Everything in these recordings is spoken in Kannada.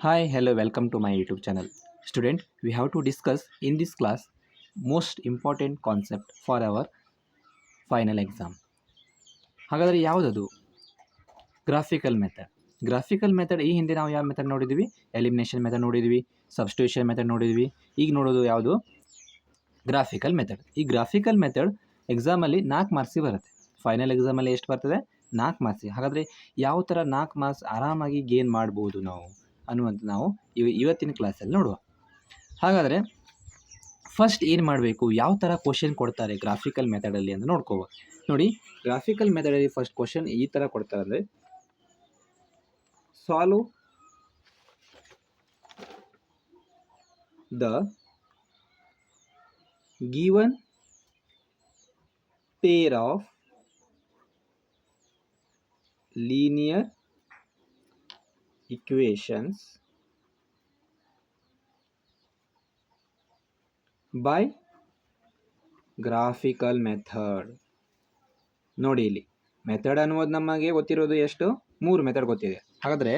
Hi, hello, welcome to my YouTube channel. Student, we have to discuss in this class most important concept for our final exam. ಹಾಗಾದರೆ ಯಾವುದದು? Graphical method. ಗ್ರಾಫಿಕಲ್ ಮೆಥಡ್ ಈ ಹಿಂದೆ ನಾವು ಯಾವ ಮೆಥಡ್ ನೋಡಿದ್ವಿ? ಎಲಿಮಿನೇಷನ್ ಮೆಥಡ್ ನೋಡಿದ್ವಿ, ಸಬ್ಸ್ಟಿಟ್ಯೂಷನ್ ಮೆಥಡ್ ನೋಡಿದ್ವಿ. ಈಗ ನೋಡೋದು ಯಾವುದು? Graphical method. ಈ ಗ್ರಾಫಿಕಲ್ ಮೆಥಡ್ ಎಕ್ಸಾಮಲ್ಲಿ 4 ಮಾರ್ಕ್ಸಿಗೆ ಬರುತ್ತೆ. ಫೈನಲ್ ಎಕ್ಸಾಮಲ್ಲಿ ಎಷ್ಟು ಬರ್ತದೆ? 4 ಮಾರ್ಕ್ಸಿಗೆ. ಹಾಗಾದರೆ ಯಾವ ಥರ 4 ಮಾರ್ಕ್ಸ್ ಆರಾಮಾಗಿ ಗೇನ್ ಮಾಡ್ಬೋದು ನಾವು ಅನ್ನುವಂಥ ನಾವು ಇವತ್ತಿನ ಕ್ಲಾಸಲ್ಲಿ ನೋಡುವ. ಹಾಗಾದರೆ ಫಸ್ಟ್ ಏನು ಮಾಡಬೇಕು, ಯಾವ ಥರ ಕ್ವಶನ್ ಕೊಡ್ತಾರೆ ಗ್ರಾಫಿಕಲ್ ಮೆಥಡಲ್ಲಿ ಅಂತ ನೋಡ್ಕೋವ. ನೋಡಿ, ಗ್ರಾಫಿಕಲ್ ಮೆಥಡಲ್ಲಿ ಫಸ್ಟ್ ಕ್ವಶನ್ ಈ ಥರ ಕೊಡ್ತಾರೆ ಅಂದರೆ, solve the given pair of linear equations by graphical method. ನೋಡಿ, ಇಲ್ಲಿ ಮೆಥಡ್ ಅನ್ನೋದು ನಮಗೆ ಗೊತ್ತಿರೋದು ಎಷ್ಟು? 3 ಮೆಥಡ್ ಗೊತ್ತಿದೆ. ಹಾಗಾದರೆ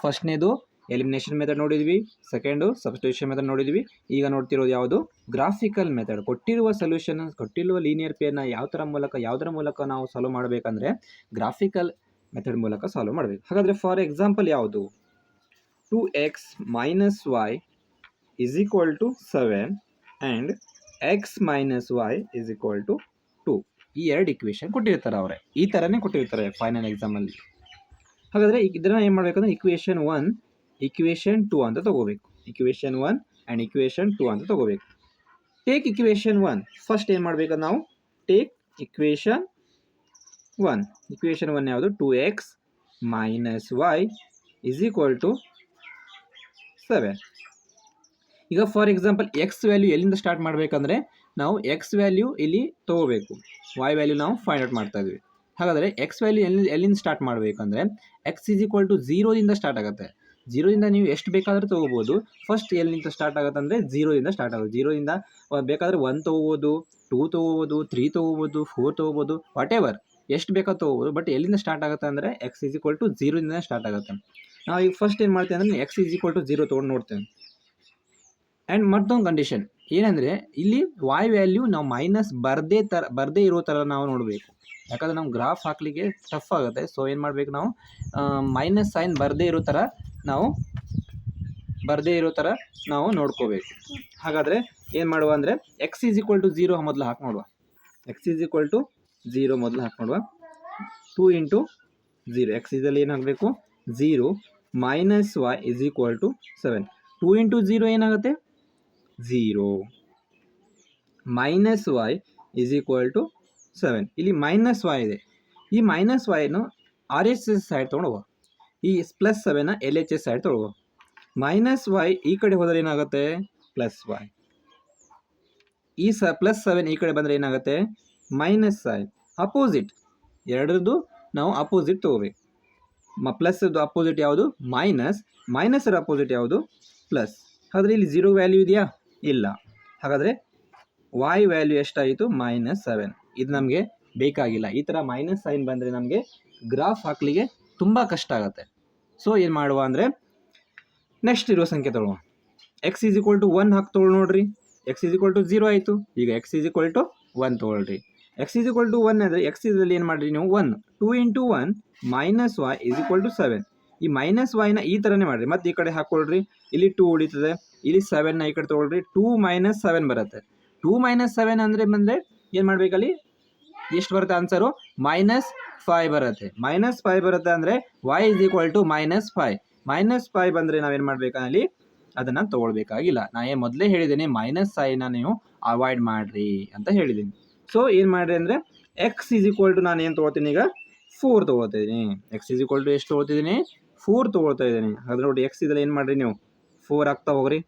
ಫಸ್ಟ್ನೇದು ಎಲಿಮಿನೇಷನ್ ಮೆಥಡ್ ನೋಡಿದ್ವಿ, ಸೆಕೆಂಡು ಸಬ್ಸ್ಟಿಟ್ಯೂಷನ್ ಮೆಥಡ್ ನೋಡಿದ್ವಿ. ಈಗ ನೋಡ್ತಿರೋದು ಯಾವುದು? Graphical method. ಕೊಟ್ಟಿರುವ ಸೊಲ್ಯೂಷನ್, ಕೊಟ್ಟಿರುವ ಲೀನಿಯರ್ ಪೇರ್ನ ಯಾವುದರ ಮೂಲಕ ನಾವು ಸಾಲ್ವ್ ಮಾಡಬೇಕಂದ್ರೆ ಗ್ರಾಫಿಕಲ್ ಮೆಥಡ್ ಮೂಲಕ ಸಾಲ್ವ್ ಮಾಡಬೇಕು. ಹಾಗಾದರೆ ಫಾರ್ ಎಕ್ಸಾಂಪಲ್ ಯಾವುದು? 2x minus y is equal to 7 and x minus y is equal to 2. ಈ ಎರಡು ಇಕ್ವೇಷನ್ ಕೊಟ್ಟಿರ್ತಾರೆ ಅವರೇ. ಈ ಥರನೇ ಕೊಟ್ಟಿರ್ತಾರೆ ಫೈನಲ್ ಎಕ್ಸಾಮಲ್ಲಿ. ಹಾಗಾದರೆ ಇದನ್ನು ಏನು ಮಾಡಬೇಕಂದ್ರೆ ಇಕ್ವೇಷನ್ 1, ಇಕ್ವೇಷನ್ 2 ಅಂತ ತೊಗೋಬೇಕು. ಇಕ್ವೇಷನ್ 1 ಆ್ಯಂಡ್ ಇಕ್ವೇಷನ್ 2 ಅಂತ ತೊಗೋಬೇಕು. Take equation 1. ಫಸ್ಟ್ ಏನು ಮಾಡಬೇಕು ನಾವು? Take equation 1. ಇಕ್ವೇಷನ್ 1 ಯಾವುದು? 2x minus y is equal to 7. ಈಗ ಫಾರ್ ಎಕ್ಸಾಂಪಲ್ ಎಕ್ಸ್ ವ್ಯಾಲ್ಯೂ ಎಲ್ಲಿಂದ ಸ್ಟಾರ್ಟ್ ಮಾಡಬೇಕಂದ್ರೆ ನಾವು ಎಕ್ಸ್ ವ್ಯಾಲ್ಯೂ ಇಲ್ಲಿ ತೊಗೋಬೇಕು, ವೈ ವ್ಯಾಲ್ಯೂ ನಾವು ಫೈಂಡ್ ಔಟ್ ಮಾಡ್ತಾ ಇದ್ವಿ. ಹಾಗಾದರೆ ಎಕ್ಸ್ ವ್ಯಾಲ್ಯೂ ಎಲ್ಲಿಂದ ಸ್ಟಾರ್ಟ್ ಮಾಡಬೇಕಂದ್ರೆ ಎಕ್ಸ್ ಈಸ್ ಈಕ್ವಲ್ ಟು 0ದಿಂದ ಸ್ಟಾರ್ಟ್ ಆಗುತ್ತೆ. 0ದಿಂದ ನೀವು ಎಷ್ಟು ಬೇಕಾದರೂ ತೊಗೋಬೋದು. ಫಸ್ಟ್ ಎಲ್ಲಿಂದ ಸ್ಟಾರ್ಟ್ ಆಗುತ್ತೆ ಅಂದರೆ 0ದಿಂದ ಸ್ಟಾರ್ಟ್ ಆಗುತ್ತೆ. 0ದಿಂದ ಬೇಕಾದರೆ 1 ತೊಗೋಬೋದು, 2 ತೊಗೋಬೋದು, 3 ತೊಗೋಬೋದು, 4 ತೊಗೋಬೋದು, ವಾಟ್ ಎವರ್ ಎಷ್ಟು ಬೇಕಾದ್ರೂ ತೊಗೋಬೋದು. ಬಟ್ ಎಲ್ಲಿಂದ ಸ್ಟಾರ್ಟ್ ಆಗುತ್ತೆ ಅಂದರೆ ಎಕ್ಸ್ ಈಸ್ ಈಕ್ವಲ್ ಟು 0ದಿಂದ ಸ್ಟಾರ್ಟ್ ಆಗುತ್ತೆ. ನಾವು ಈಗ ಫಸ್ಟ್ ಏನು ಮಾಡ್ತೇವೆ ಅಂದರೆ ಎಕ್ಸ್ ಈಸ್ ಈಕ್ವಲ್ ಟು 0 ತೊಗೊಂಡು ನೋಡ್ತೇವೆ. ಆ್ಯಂಡ್ ಮತ್ತೊಂದು ಕಂಡೀಷನ್ ಏನಂದರೆ ಇಲ್ಲಿ ವಾಯ್ ವ್ಯಾಲ್ಯೂ ನಾವು ಮೈನಸ್ ಬರದೇ ಇರೋ ಥರ ನಾವು ನೋಡಬೇಕು. ಯಾಕಂದರೆ ನಾವು ಗ್ರಾಫ್ ಹಾಕಲಿಕ್ಕೆ ಟಫ್ ಆಗುತ್ತೆ. ಸೊ ಏನು ಮಾಡಬೇಕು ನಾವು? ಮೈನಸ್ ಸೈನ್ ಬರದೇ ಇರೋ ಥರ ನಾವು ನೋಡ್ಕೋಬೇಕು. ಹಾಗಾದರೆ ಏನು ಮಾಡುವ ಅಂದರೆ ಎಕ್ಸ್ ಈಸ್ ಈಕ್ವಲ್ ಟು 0 ಮೊದಲು ಹಾಕಿ ನೋಡುವ. ಎಕ್ಸ್ ಈಸ್ ಈಕ್ವಲ್ ಟು 0 ಮೊದಲು ಹಾಕಿ ನೋಡುವ. 2 ಇಂಟು 0, ಎಕ್ಸ್ ಇದರಲ್ಲಿ ಏನು ಹಾಕಬೇಕು? 0 minus y is equal to 7. 2 into 0 ಏನಾಗುತ್ತೆ? 0 minus y is equal to 7. ಇಲ್ಲಿ ಮೈನಸ್ y ಇದೆ. ಈ ಮೈನಸ್ ವೈನು ಆರ್ ಎಚ್ ಎಸ್ ಸೈಡ್ ತೊಗೊಂಡೋಗುವ. ಈ ಪ್ಲಸ್ 7ನ ಎಲ್ ಎಚ್ ಎಸ್ ಸೈಡ್ ತೊಗೊಳ್ಳುವ. ಮೈನಸ್ y ಈ ಕಡೆ ಹೋದರೆ ಏನಾಗುತ್ತೆ? Plus y. ಈ ಪ್ಲಸ್ 7 ಈ ಕಡೆ ಬಂದರೆ ಏನಾಗುತ್ತೆ? Minus sine. ಅಪೋಸಿಟ್, ಎರಡರದ್ದು ನಾವು ಅಪೋಸಿಟ್ ತೊಗೋಬೇಕು. ಪ್ಲಸ್ ಅಪೋಸಿಟ್ ಯಾವುದು? ಮೈನಸ್ ಅಪೋಸಿಟ್ ಯಾವುದು? ಪ್ಲಸ್. ಹಾಗಾದರೆ ಇಲ್ಲಿ 0 ವ್ಯಾಲ್ಯೂ ಇದೆಯಾ? ಇಲ್ಲ. ಹಾಗಾದರೆ y ವ್ಯಾಲ್ಯೂ ಎಷ್ಟಾಯಿತು? -7. ಇದು ನಮಗೆ ಬೇಕಾಗಿಲ್ಲ. ಈ ಥರ ಮೈನಸ್ ಸೈನ್ ಬಂದರೆ ನಮಗೆ ಗ್ರಾಫ್ ಹಾಕಲಿಕ್ಕೆ ತುಂಬ ಕಷ್ಟ ಆಗುತ್ತೆ. ಸೊ ಏನು ಮಾಡುವ ಅಂದರೆ ನೆಕ್ಸ್ಟ್ ಇರುವ ಸಂಖ್ಯೆ ತೊಗೊಳ್ಳುವ. ಎಕ್ಸ್ ಈಸ್ ಈಕ್ವಲ್ ಟು 1 ಹಾಕಿ ತೊಗೊಳ್ಳಿ ನೋಡ್ರಿ. ಎಕ್ಸ್ ಈಸ್ ಈಕ್ವಲ್ ಟು 0 ಆಯಿತು. ಈಗ ಎಕ್ಸ್ ಈಸ್ ಈಕ್ವಲ್ ಟು 1 ತೊಗೊಳ್ರಿ. ಎಕ್ಸ್ ಈಸ್ ಈಕ್ವಲ್ ಟು 1 ಅಂದರೆ ಎಕ್ಸ್ ಇದರಲ್ಲಿ ಏನು ಮಾಡಿರಿ ನೀವು? 1. 2 into 1 minus y is equal to 7. ಈ ಮೈನಸ್ ವೈನ ಈ ಥರನೇ ಮಾಡಿರಿ. ಮತ್ತು ಈ ಕಡೆ ಹಾಕ್ಕೊಳ್ರಿ. ಇಲ್ಲಿ 2 ಉಳಿತದೆ. ಇಲ್ಲಿ 7ನ ಈ ಕಡೆ ತೊಗೊಳ್ರಿ. 2 ಮೈನಸ್ 7 ಬರುತ್ತೆ. 2 ಮೈನಸ್ 7 ಅಂದರೆ ಏನು ಮಾಡಬೇಕಲ್ಲಿ? ಎಷ್ಟು ಬರುತ್ತೆ ಆನ್ಸರು? -5 ಬರುತ್ತೆ. -5 ಬರುತ್ತೆ ಅಂದರೆ y ಇಸ್ ಈಕ್ವಲ್ ಟು -5. -5 ಬಂದರೆ ನಾವೇನು ಮಾಡಬೇಕಲ್ಲಿ? ಅದನ್ನು ತೊಗೊಳ್ಬೇಕಾಗಿಲ್ಲ. ನಾನು ಮೊದಲೇ ಹೇಳಿದ್ದೀನಿ ಮೈನಸ್ ಸೈನ್ನ ನೀವು ಅವಾಯ್ಡ್ ಮಾಡಿರಿ ಅಂತ ಹೇಳಿದ್ದೀನಿ. ಸೊ ಏನು ಮಾಡಿರಿ ಅಂದರೆ ಎಕ್ಸ್ ಈಸ್ ಈಕ್ವಲ್ ಟು ನಾನು ಏನು ತೊಗೊಳ್ತೀನಿ ಈಗ? 4 ತೊಗೊಳ್ತಾ ಇದ್ದೀನಿ. ಎಕ್ಸ್ ಈಸ್ ಈಕ್ವಲ್ ಟು ಎಷ್ಟು ತೊಗೊಳ್ತಿದ್ದೀನಿ? 4 ತೊಗೊಳ್ತಾ ಇದ್ದೀನಿ. ಅದ್ರ ನೋಡಿ ಎಕ್ಸ್ ಇದರಲ್ಲಿ ಏನು ಮಾಡಿರಿ ನೀವು? 4 ಆಗ್ತಾ ಹೋಗ್ರಿ.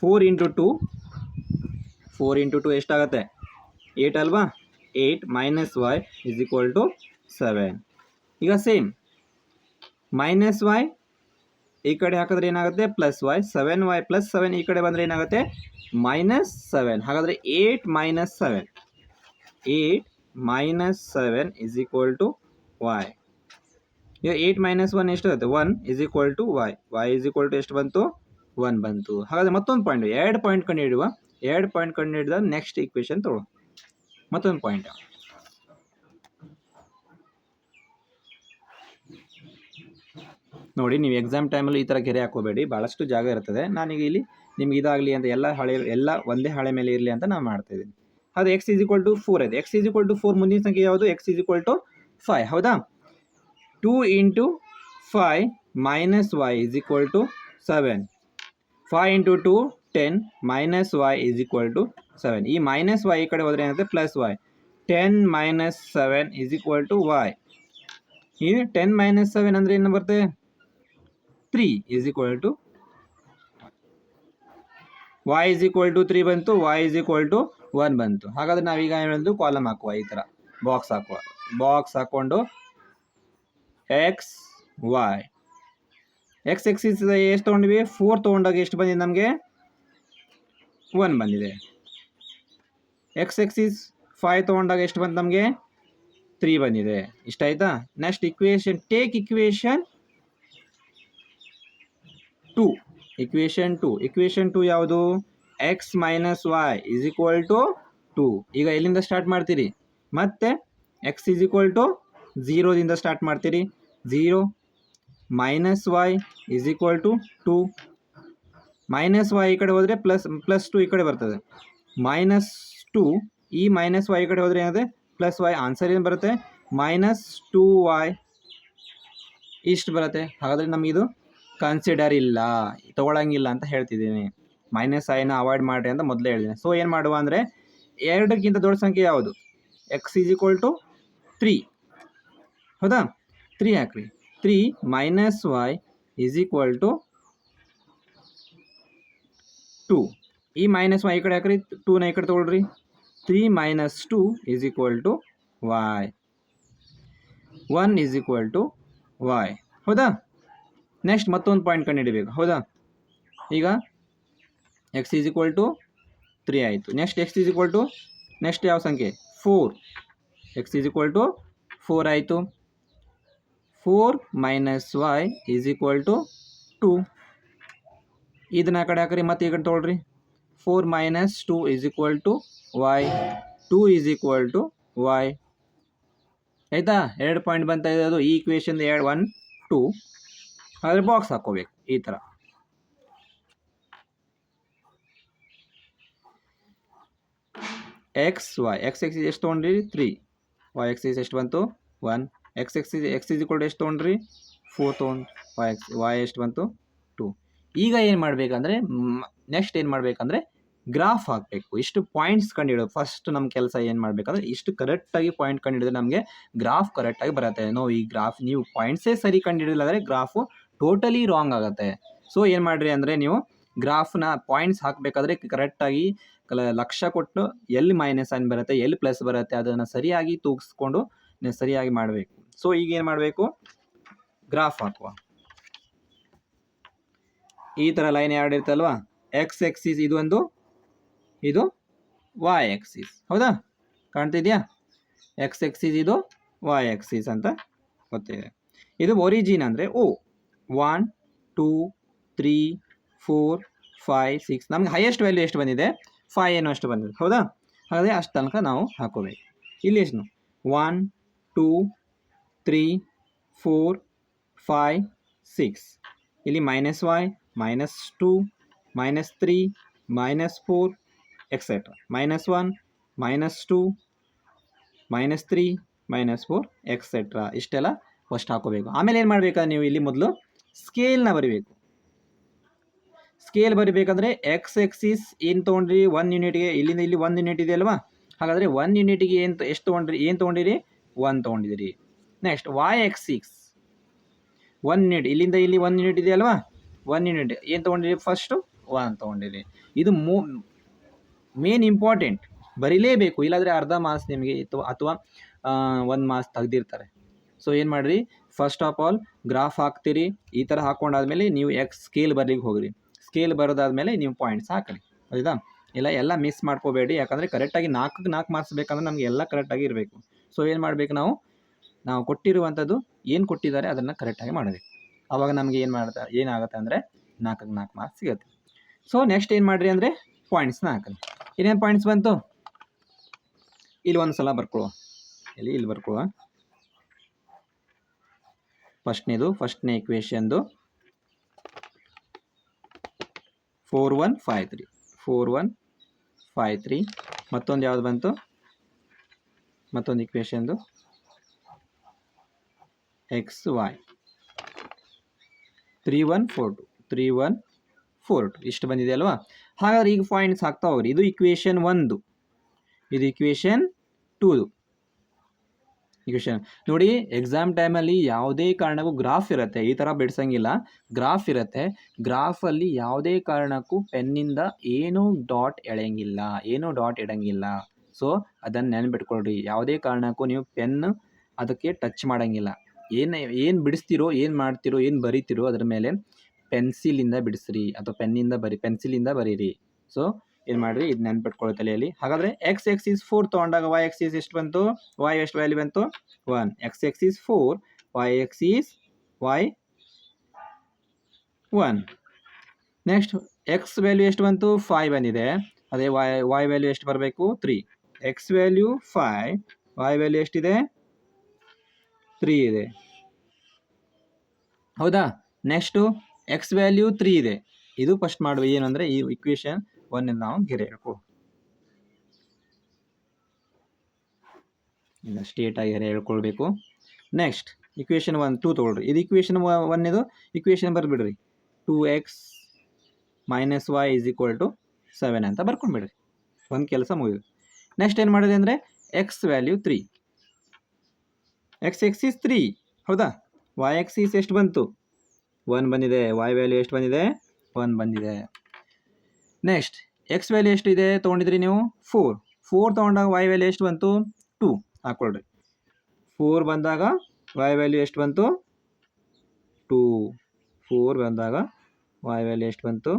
4 ಇಂಟು 2 ಎಷ್ಟಾಗುತ್ತೆ? 8 ಅಲ್ವಾ? 8 minus y is equal to 7. ಈಗ ಸೇಮ್ ಮೈನಸ್ y ಈ ಕಡೆ ಹಾಕಿದ್ರೆ ಏನಾಗುತ್ತೆ? Plus y. 7y ಪ್ಲಸ್ 7 ಈ ಕಡೆ ಬಂದರೆ ಏನಾಗುತ್ತೆ? -7. ಹಾಗಾದರೆ 8 minus 7 8 minus 7 is equal to y. ಈಗ 8 ಮೈನಸ್ 1 ಎಷ್ಟು ಆಗುತ್ತೆ 1 is equal to y is equal to ಎಷ್ಟು ಬಂತು 1 ಬಂತು. ಹಾಗಾದರೆ ಮತ್ತೊಂದು ಪಾಯಿಂಟ್ 2 ಪಾಯಿಂಟ್ ಕಂಡು ಹಿಡಿಯುವ. 2 ಪಾಯಿಂಟ್ ಕಂಡು ಹಿಡಿದ ನೆಕ್ಸ್ಟ್ ಈಕ್ವೇಷನ್ ತಗೊಳ್ಳುವ. ಮತ್ತೊಂದು ಪಾಯಿಂಟ್ ನೋಡಿ, ನೀವು ಎಕ್ಸಾಮ್ ಟೈಮಲ್ಲಿ ಈ ಥರ ಗೆರೆ ಹಾಕೋಬೇಡಿ, ಭಾಳಷ್ಟು ಜಾಗ ಇರ್ತದೆ. ನಾನೀಗ ಇಲ್ಲಿ ನಿಮ್ಗೆ ಇದಾಗಲಿ ಅಂತ ಎಲ್ಲ ಒಂದೇ ಹಾಳೆ ಮೇಲೆ ಇರಲಿ ಅಂತ ನಾನು ಮಾಡ್ತಾಯಿದ್ದೀನಿ. ಅದು ಎಕ್ಸ್ ಈಸ್ ಈಕ್ವಲ್ ಟು 4 ಇದೆ. ಎಕ್ಸ್ ಈಸ್ ಈಕ್ವಲ್ ಟು 4 ಮುಂದಿನ ಸಂಖ್ಯೆ ಯಾವುದು? ಎಕ್ಸ್ ಈಸ್ ಈಕ್ವಲ್ ಟು 5 ಹೌದಾ. 2 into 5 minus y is equal to 7. 5 into 2 10 minus y is equal to 7. ಈ ಮೈನಸ್ ವೈ ಈ ಕಡೆ ಹೋದರೆ ಏನಾಗುತ್ತೆ plus y. 10 minus 7 is equal to y. ಈ 10 ಮೈನಸ್ 7 ಅಂದರೆ ಏನು ಬರುತ್ತೆ 3 is equal to y is equal to 3 ಬಂತು, y ಈಸ್ ಈಕ್ವಲ್ ಟು 1 ಬಂತು. ಹಾಗಾದರೆ ನಾವೀಗ ಏನು ಕಾಲಮ್ ಹಾಕುವ, ಈ ಥರ ಬಾಕ್ಸ್ ಹಾಕುವ. ಬಾಕ್ಸ್ ಹಾಕ್ಕೊಂಡು ಎಕ್ಸ್ ವೈ ಎಕ್ಸ್ ಎಕ್ಸಿಸ್ ಎಷ್ಟು ತೊಗೊಂಡ್ವಿ 4 ತೊಗೊಂಡಾಗ ಎಷ್ಟು ಬಂದಿದೆ ನಮಗೆ 1 ಬಂದಿದೆ. ಎಕ್ಸ್ ಎಕ್ಸಿಸ್ 5 ತೊಗೊಂಡಾಗ ಎಷ್ಟು ಬಂತು ನಮಗೆ 3 ಬಂದಿದೆ. ಇಷ್ಟ ಆಯ್ತಾ. Next equation take equation 2. Equation 2 ಯಾವುದು? X minus y is equal to 2. ಈಗ ಎಲ್ಲಿಂದ ಸ್ಟಾರ್ಟ್ ಮಾಡ್ತೀರಿ? ಮತ್ತೆ ಎಕ್ಸ್ ಈಸ್ ಈಕ್ವಲ್ ಟು 0ದಿಂದ ಸ್ಟಾರ್ಟ್ ಮಾಡ್ತೀರಿ. 0 minus y is equal to 2. Minus y ಈ ಕಡೆ ಹೋದರೆ ಪ್ಲಸ್ 2 ಈ ಕಡೆ ಬರ್ತದೆ. ಮೈನಸ್ 2 ಈ ಮೈನಸ್ ವೈ ಈ ಕಡೆ ಹೋದರೆ ಏನಾದರೆ ಪ್ಲಸ್ ವೈ. ಆನ್ಸರ್ ಏನು ಬರುತ್ತೆ ಮೈನಸ್ 2y ಇಷ್ಟು ಬರುತ್ತೆ. ಹಾಗಾದರೆ ನಮಗಿದು ಕನ್ಸಿಡರ್ ಇಲ್ಲ, ತೊಗೊಳಂಗಿಲ್ಲ ಅಂತ ಹೇಳ್ತಿದ್ದೀನಿ. ಮೈನಸ್ ಐನ ಅವಾಯ್ಡ್ ಮಾಡಿರಿ ಅಂತ ಮೊದಲೇ ಹೇಳಿದ್ದೀನಿ. ಸೊ ಏನು ಮಾಡುವ ಅಂದರೆ 2ಕ್ಕಿಂತ ದೊಡ್ಡ ಸಂಖ್ಯೆ ಯಾವುದು? ಎಕ್ಸ್ ಈಸ್ ಈಕ್ವಲ್ ಟು 3 ಹೌದಾ. 3 ಹಾಕ್ರಿ. 3 minus y is equal to 2. ಈ ಮೈನಸ್ ವೈ ಈ ಕಡೆ ಹಾಕ್ರಿ, 2ನ ಈ ಕಡೆ ತೊಗೊಳ್ರಿ. 3 minus 2 is equal to y. 1 is equal to y ಹೌದಾ. ನೆಕ್ಸ್ಟ್ ಮತ್ತೊಂದು ಪಾಯಿಂಟ್ ಕಂಡು ಹಿಡಿಬೇಕು ಹೌದಾ. ಈಗ ಎಕ್ಸ್ ಈಸ್ ಈಕ್ವಲ್ ಟು 3 ಆಯಿತು. Next x is equal to next ಯಾವ ಸಂಖ್ಯೆ 4. ಎಕ್ಸ್ ಈಸ್ ಈಕ್ವಲ್ ಟು 4 ಆಯಿತು. 4 minus y is equal to 2. ಇದನ್ನ ಕಡೆ ಹಾಕ್ರಿ, ಮತ್ತೆ ಈ ಕಡೆ ತೊಗೊಳ್ರಿ. 4 minus 2 is equal to y. 2 is equal to y ಆಯಿತಾ. 2 ಪಾಯಿಂಟ್ ಬಂತ ಇರೋದು ಈ ಇಕ್ವೇಷನ್ 1 2. ಆದರೆ ಬಾಕ್ಸ್ ಹಾಕೋಬೇಕು ಈ ಥರ. ಎಕ್ಸ್ ವೈ ಎಕ್ಸ್ ಎಕ್ಸಿಸ್ ಎಷ್ಟು ತೊಗೊಂಡ್ರಿ 3. ವೈ ಎಕ್ಸಿಸ್ ಎಷ್ಟು ಬಂತು 1. ಎಕ್ಸ್ ಈಸ್ ಈಕ್ವಲ್ ಟು ಎಷ್ಟು ತೊಗೊಂಡ್ರಿ 4 ತೊಗೊಂಡು. ವೈ ಎಷ್ಟು ಬಂತು 2. ಈಗ ಏನು ಮಾಡಬೇಕಂದ್ರೆ ನೆಕ್ಸ್ಟ್ ಏನು ಮಾಡಬೇಕಂದ್ರೆ ಗ್ರಾಫ್ ಹಾಕಬೇಕು. ಇಷ್ಟು ಪಾಯಿಂಟ್ಸ್ ಕಂಡುಹಿಡೋದು ಫಸ್ಟ್ ನಮ್ಮ ಕೆಲಸ. ಏನು ಮಾಡಬೇಕಂದ್ರೆ ಇಷ್ಟು ಕರೆಕ್ಟಾಗಿ ಪಾಯಿಂಟ್ ಕಂಡುಹಿಡಿದ್ರೆ ನಮಗೆ ಗ್ರಾಫ್ ಕರೆಕ್ಟಾಗಿ ಬರುತ್ತೆ. ಈ ಗ್ರಾಫ್ ನೀವು ಪಾಯಿಂಟ್ಸೇ ಸರಿ ಕಂಡುಹಿಡಿದ್ರೆ ಗ್ರಾಫು ಟೋಟಲಿ ರಾಂಗ್ ಆಗುತ್ತೆ. ಸೊ ಏನು ಮಾಡಿರಿ ಅಂದರೆ ನೀವು ಗ್ರಾಫ್ನ ಪಾಯಿಂಟ್ಸ್ ಹಾಕಬೇಕಾದ್ರೆ ಕರೆಕ್ಟಾಗಿ ಲಕ್ಷ ಕೊಟ್ಟು ಎಲ್ಲಿ ಮೈನಸ್ ಸೈನ್ ಬರುತ್ತೆ ಎಲ್ಲಿ ಪ್ಲಸ್ ಬರುತ್ತೆ ಅದನ್ನು ಸರಿಯಾಗಿ ತೂಗಿಸ್ಕೊಂಡು ಸರಿಯಾಗಿ ಮಾಡಬೇಕು. ಸೊ ಈಗ ಏನು ಮಾಡಬೇಕು ಗ್ರಾಫ್ ಹಾಕುವ. ಈ ಥರ ಲೈನ್ ಎರಡು ಇರ್ತಲ್ವಾ, ಎಕ್ಸ್ ಎಕ್ಸಿಸ್ ಇದು ಒಂದು, ಇದು ವೈ ಎಕ್ಸಿಸ್ ಹೌದಾ. ಕಾಣ್ತಿದೆಯಾ? ಎಕ್ಸ್ ಎಕ್ಸಿಸ್ ಇದು ವೈ ಎಕ್ಸಿಸ್ ಅಂತ ಗೊತ್ತಿದೆ. ಇದು ಒರಿಜಿನ್ ಅಂದರೆ 1 2 3 4 5 6 ನಮ್ಗೆ ಹೈಯೆಸ್ಟ್ ವ್ಯಾಲ್ಯೂ ಎಷ್ಟು ಬಂದಿದೆ 5 ಏನೋ ಅಷ್ಟು ಬಂದಿದೆ ಹೌದಾ. ಹಾಗಾದರೆ ಅಷ್ಟು ತನಕ ನಾವು ಹಾಕೋಬೇಕು. ಇಲ್ಲಿ ಎಷ್ಟು 1 2 3 4 5 6. ಇಲ್ಲಿ minus y minus 2 minus 3 minus 4 etcetera. Minus 1 minus 2 minus 3 minus 4 etcetera. ಇಷ್ಟೆಲ್ಲ ಫಸ್ಟ್ ಹಾಕೋಬೇಕು. ಆಮೇಲೆ ಏನು ಮಾಡಬೇಕಾ ನೀವು ಇಲ್ಲಿ ಮೊದಲು ಸ್ಕೇಲ್ನ ಬರಿಬೇಕು. ಸ್ಕೇಲ್ ಬರಿಬೇಕಂದ್ರೆ ಎಕ್ಸ್ ಎಕ್ಸಿಸ್ ಏನು ತೊಗೊಂಡ್ರಿ 1 ಯೂನಿಟ್ಗೆ, ಇಲ್ಲಿಂದ ಇಲ್ಲಿ 1 ಯೂನಿಟ್ ಇದೆ ಅಲ್ವಾ. ಹಾಗಾದರೆ 1 ಯೂನಿಟ್ಗೆ ಎಷ್ಟು ತೊಗೊಂಡ್ರಿ, ಏನು ತೊಗೊಂಡಿರಿ 1 ತೊಗೊಂಡಿದ್ದೀರಿ. ನೆಕ್ಸ್ಟ್ ವೈ ಎಕ್ಸಿಸ್ 1 ಯೂನಿಟ್, ಇಲ್ಲಿಂದ ಇಲ್ಲಿ 1 ಯೂನಿಟ್ ಇದೆ ಅಲ್ವಾ. 1 ಯೂನಿಟ್ ಏನು ತೊಗೊಂಡಿರಿ ಫಸ್ಟು 1 ತೊಗೊಂಡಿರಿ. ಇದು ಮೇನ್ ಇಂಪಾರ್ಟೆಂಟ್, ಬರೀಲೇಬೇಕು. ಇಲ್ಲಾಂದರೆ ಅರ್ಧ ಮಾರ್ಕ್ಸ್ ನಿಮಗೆ ಅಥವಾ 1 ಮಾರ್ಕ್ಸ್ ತೆಗೆದಿರ್ತಾರೆ. ಸೊ ಏನು ಮಾಡಿರಿ ಫಸ್ಟ್ ಆಫ್ ಆಲ್ ಗ್ರಾಫ್ ಹಾಕ್ತೀರಿ. ಈ ಥರ ಹಾಕ್ಕೊಂಡಾದ್ಮೇಲೆ ನೀವು ಸ್ಕೇಲ್ ಬರಲಿಕ್ಕೆ ಹೋಗ್ರಿ. ಸ್ಕೇಲ್ ಬರೋದಾದ್ಮೇಲೆ ನೀವು ಪಾಯಿಂಟ್ಸ್ ಹಾಕಿರಿ ಹೌದಾ. ಎಲ್ಲ ಮಿಸ್ ಮಾಡ್ಕೋಬೇಡಿ, ಯಾಕಂದರೆ ಕರೆಕ್ಟಾಗಿ 4 ಮಾರ್ಕ್ಸ್ ಬೇಕಂದ್ರೆ ನಮಗೆ ಎಲ್ಲ ಕರೆಕ್ಟಾಗಿ ಇರಬೇಕು. ಸೊ ಏನು ಮಾಡಬೇಕು ನಾವು ನಾವು ಕೊಟ್ಟಿರುವಂಥದ್ದು ಏನು ಕೊಟ್ಟಿದ್ದಾರೆ ಅದನ್ನು ಕರೆಕ್ಟಾಗಿ ಮಾಡಬೇಕು. ಆವಾಗ ನಮಗೆ ಏನಾಗುತ್ತೆ ಅಂದರೆ 4ಕ್ಕೆ 4 ಮಾರ್ಕ್ಸ್ ಸಿಗುತ್ತೆ. ಸೊ ನೆಕ್ಸ್ಟ್ ಏನು ಮಾಡಿರಿ ಅಂದರೆ ಪಾಯಿಂಟ್ಸ್ನ ಹಾಕಲಿ. ಏನೇನು ಪಾಯಿಂಟ್ಸ್ ಬಂತು ಇಲ್ಲಿ ಒಂದು ಸಲ ಬರ್ಕೊಳ್ಳುವ, ಇಲ್ಲಿ ಬರ್ಕೊಳ್ಳುವ. ಫಸ್ಟ್ನೇ ಇಕ್ವೇಷನ್ದು 4153 ಮತ್ತೊಂದು ಯಾವುದು ಬಂತು, ಮತ್ತೊಂದು ಇಕ್ವೇಷನ್ದು XY 3142 ಇಷ್ಟು ಬಂದಿದೆ ಅಲ್ವಾ. ಹಾಗಾದ್ರೆ ಈಗ ಪಾಯಿಂಟ್ಸ್ ಹಾಕ್ತಾ ಹೋಗ್ರಿ. ಇದು ಇಕ್ವೇಷನ್ 1, ಇದು ಇಕ್ವೇಷನ್ 2. ಇಕ್ವೇಷನ್ ನೋಡಿ, ಎಕ್ಸಾಮ್ ಟೈಮಲ್ಲಿ ಯಾವುದೇ ಕಾರಣಕ್ಕೂ ಗ್ರಾಫ್ ಇರುತ್ತೆ, ಈ ಥರ ಬಿಡಿಸಂಗಿಲ್ಲ, ಗ್ರಾಫ್ ಇರುತ್ತೆ. ಗ್ರಾಫಲ್ಲಿ ಯಾವುದೇ ಕಾರಣಕ್ಕೂ ಪೆನ್ನಿಂದ ಏನೂ ಡಾಟ್ ಇಡಂಗಿಲ್ಲ. ಸೊ ಅದನ್ನು ನೆನ್ಪಿಟ್ಕೊಳ್ರಿ. ಯಾವುದೇ ಕಾರಣಕ್ಕೂ ನೀವು ಪೆನ್ ಅದಕ್ಕೆ ಟಚ್ ಮಾಡೋಂಗಿಲ್ಲ. ಏನು ಬಿಡಿಸ್ತಿರೋ, ಏನು ಮಾಡ್ತಿರೋ, ಏನು ಬರಿತಿರೋ ಅದ್ರ ಮೇಲೆ ಪೆನ್ಸಿಲಿಂದ ಬಿಡಿಸ್ರಿ ಅಥವಾ ಪೆನ್ಸಿಲಿಂದ ಬರೀರಿ. ಸೊ ಏನು ಮಾಡಿರಿ, ಇದು ನೆನ್ಪಿಟ್ಕೊಳ್ಳೋ ತಲೆಯಲ್ಲಿ. ಹಾಗಾದರೆ x is 4 ತೊಗೊಂಡಾಗ y is ಎಷ್ಟು ಬಂತು, y ಎಷ್ಟು ವ್ಯಾಲ್ಯೂ ಬಂತು 1. x is 4, y is 1. Next x value ಎಷ್ಟು ಬಂತು 5 ಬಂದಿದೆ. ಅದೇ y ವ್ಯಾಲ್ಯೂ ಎಷ್ಟು ಬರಬೇಕು 3. x ವ್ಯಾಲ್ಯೂ 5, y ವ್ಯಾಲ್ಯೂ ಎಷ್ಟಿದೆ 3 ಇದೆ. ಹೌದಾ. ನೆಕ್ಸ್ಟು x ವ್ಯಾಲ್ಯೂ 3 ಇದೆ. ಇದು ಫಸ್ಟ್ ಮಾಡುವ ಏನಂದರೆ ಈ ಇಕ್ವೇಷನ್ 1 ನಾವು ಗೆರೆ ಹೇಳ್ಕೊ, ಇಲ್ಲ ಸ್ಟೇಟಾಗಿ ಗೆರೆ ಹೇಳ್ಕೊಳ್ಬೇಕು. ನೆಕ್ಸ್ಟ್ ಇಕ್ವೇಷನ್ 1 2 ತೊಗೊಳ್ರಿ. ಇದು ಇಕ್ವೇಷನ್ 1 ಇದು ಇಕ್ವೇಷನ್ ಬರ್ಬಿಡ್ರಿ. 2x - y = 7 ಅಂತ ಬರ್ಕೊಂಡ್ಬಿಡ್ರಿ. ಒಂದು ಕೆಲಸ ಮುಗಿದು. ನೆಕ್ಸ್ಟ್ ಏನು ಮಾಡಿದೆ ಅಂದರೆ x ವ್ಯಾಲ್ಯೂ 3, x is 3 ಹೌದಾ. y is ಎಷ್ಟು ಬಂತು 1 ಬಂದಿದೆ. y ವ್ಯಾಲ್ಯೂ ಎಷ್ಟು ಬಂದಿದೆ 1 ಬಂದಿದೆ. ನೆಕ್ಸ್ಟ್ x ವ್ಯಾಲ್ಯೂ ಎಷ್ಟು ಇದೆ ತೊಗೊಂಡಿದ್ರಿ ನೀವು 4 ತೊಗೊಂಡಾಗ y ವ್ಯಾಲ್ಯೂ ಎಷ್ಟು ಬಂತು 2 ಹಾಕ್ಕೊಳ್ರಿ. 4 ಬಂದಾಗ y ವ್ಯಾಲ್ಯೂ ಎಷ್ಟು ಬಂತು 2. 4 ಬಂದಾಗ y ವ್ಯಾಲ್ಯೂ ಎಷ್ಟು ಬಂತು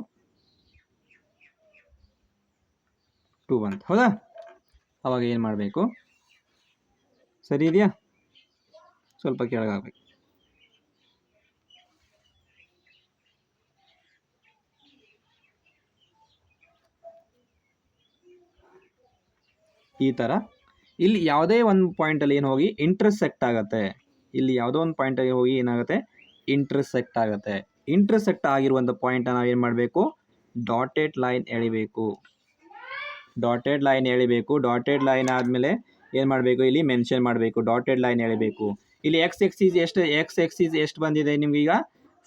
2 ಬಂತು ಹೌದಾ. ಅವಾಗ ಏನು ಮಾಡಬೇಕು, ಸರಿ ಇದೆಯಾ, ಸ್ವಲ್ಪ ಕೆಳಗಾಗಬೇಕು. ಈ ಥರ ಇಲ್ಲಿ ಯಾವುದೇ ಒಂದು ಪಾಯಿಂಟಲ್ಲಿ ಏನು ಹೋಗಿ ಇಂಟರ್ಸೆಕ್ಟ್ ಆಗುತ್ತೆ. ಇಲ್ಲಿ ಯಾವುದೋ ಒಂದು ಪಾಯಿಂಟಲ್ಲಿ ಹೋಗಿ ಏನಾಗುತ್ತೆ ಇಂಟರ್ಸೆಕ್ಟ್ ಆಗುತ್ತೆ. ಇಂಟರ್ಸೆಕ್ಟ್ ಆಗಿರುವಂಥ ಪಾಯಿಂಟನ್ನು ನಾವು ಏನು ಮಾಡಬೇಕು, ಡಾಟೆಡ್ ಲೈನ್ ಎಳಿಬೇಕು. ಡಾಟೆಡ್ ಲೈನ್ ಆದಮೇಲೆ ಏನು ಮಾಡಬೇಕು, ಇಲ್ಲಿ ಮೆನ್ಷನ್ ಮಾಡಬೇಕು. ಡಾಟೆಡ್ ಲೈನ್ ಎಳಿಬೇಕು. ಇಲ್ಲಿ x ಎಕ್ಸಿಸ್ ಎಷ್ಟು ಬಂದಿದೆ ನಿಮ್ಗೀಗ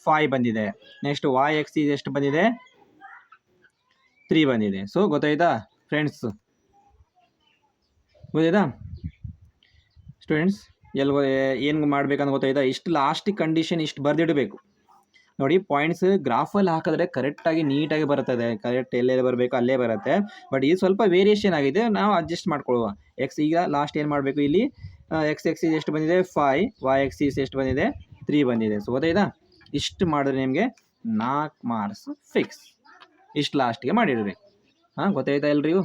5 ಬಂದಿದೆ. ನೆಕ್ಸ್ಟ್ y ಎಕ್ಸಿಸ್ ಎಷ್ಟು ಬಂದಿದೆ 3 ಬಂದಿದೆ. ಸೊ ಗೊತ್ತಾಯ್ತಾ ಫ್ರೆಂಡ್ಸ್, ಗೊತ್ತಾಯ್ತಾ ಸ್ಟೂಡೆಂಟ್ಸ್, ಏನು ಮಾಡ್ಬೇಕಂತ ಗೊತ್ತಾಯ್ತಾ. ಇಷ್ಟು ಲಾಸ್ಟಿಗೆ ಕಂಡೀಷನ್ ಇಷ್ಟು ಬರೆದಿಡಬೇಕು ನೋಡಿ. ಪಾಯಿಂಟ್ಸ್ ಗ್ರಾಫಲ್ಲಿ ಹಾಕಿದ್ರೆ ಕರೆಕ್ಟಾಗಿ ನೀಟಾಗಿ ಬರ್ತದೆ, ಕರೆಕ್ಟ್ ಎಲ್ಲೆಲ್ಲಿ ಬರಬೇಕು ಅಲ್ಲೇ ಬರುತ್ತೆ. ಬಟ್ ಇದು ಸ್ವಲ್ಪ ವೇರಿಯೇಷನ್ ಆಗಿದೆ, ನಾವು ಅಡ್ಜಸ್ಟ್ ಮಾಡ್ಕೊಳ್ಳುವ. ಈಗ ಲಾಸ್ಟ್ ಏನು ಮಾಡಬೇಕು, ಇಲ್ಲಿ x ಎಕ್ಸಿಸ್ ಎಷ್ಟು ಬಂದಿದೆ 5, y ಎಕ್ಸಿಸ್ ಎಷ್ಟು ಬಂದಿದೆ 3 ಬಂದಿದೆ. ಸೊ ಗೊತ್ತಾಯ್ತಾ, ಇಷ್ಟು ಮಾಡಿದ್ರೆ ನಿಮಗೆ 4 ಮಾರ್ಕ್ಸ್ ಫಿಕ್ಸ್. ಇಷ್ಟು ಲಾಸ್ಟಿಗೆ ಮಾಡಿಡಬೇಕು. ಗೊತ್ತಾಯ್ತಾ ಎಲ್ರಿಗೂ.